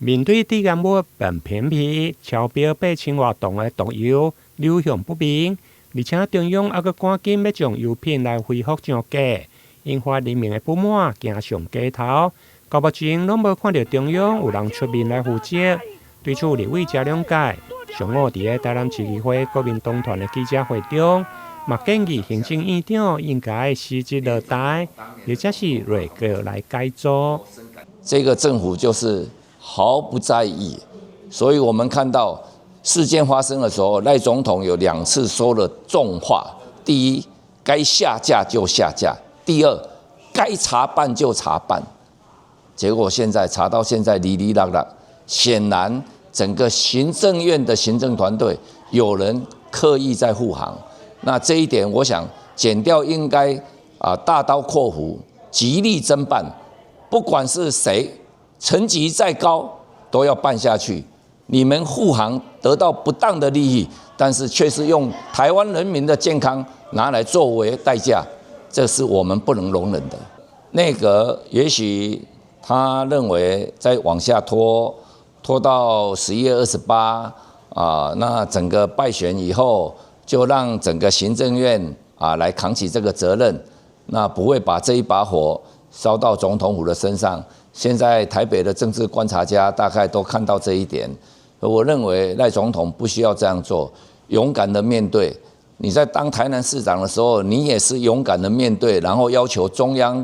面對地干物本偏僻、超標8,000多噸的毒油流向不明，而且中央還閣趕緊要將油品來恢復漲價，引發人民的不滿，走上街頭。到目前攏無看到中央有人出面來負責。對此，立委謝龍介上午佇個台南市議會國民黨團的記者會中，嘛建議行政院長應該實質落台，或者是內閣來改組。這個政府就是毫不在意，所以我們看到事件發生的時候，賴總統有2次說了重話：第一，該下架就下架；第二，該查辦就查辦。結果現在查到現在哩哩啦啦，顯然整個行政院的行政團隊有人刻意在護航。那這一點，我想檢調應該大刀闊斧，極力偵辦，不管是誰，層級再高都要辦下去。你們護航得到不當的利益，但是卻是用台灣人民的健康拿來作為代價，這是我們不能容忍的。內閣也許他認為再往下拖到11月28那整個敗選以後，就讓整個行政院來扛起這個責任，那不會把這一把火燒到總統府的身上。現在台北的政治觀察家大概都看到這一點。我認為賴總統不需要這樣做，勇敢的面對。你在當台南市長的時候，你也是勇敢的面對，然後要求中央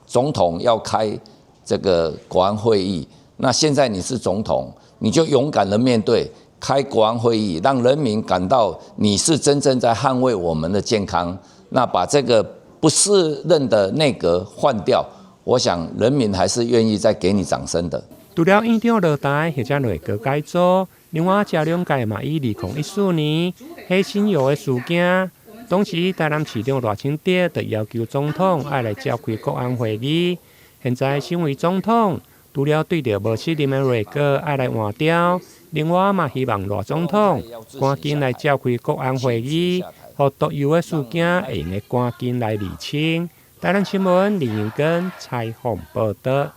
總統要開這個國安會議。那現在你是總統，你就勇敢的面對，開國安會議，讓人民感到你是真正在捍衛我們的健康。那把這個不適任的內閣換掉，我想人民還是願意再給你掌聲的。除了院長落台或者內閣改組，另外謝龍介嘛以2014年黑心油的事件，當時台南市長賴清德就要求總統愛來召開國安會議。現在身為總統，除了對着無適任的內閣愛來換掉，另外嘛希望賴總統趕緊來召開國安會議，讓毒油的事件會用趕緊來釐清。台南新聞林榮根採訪報道。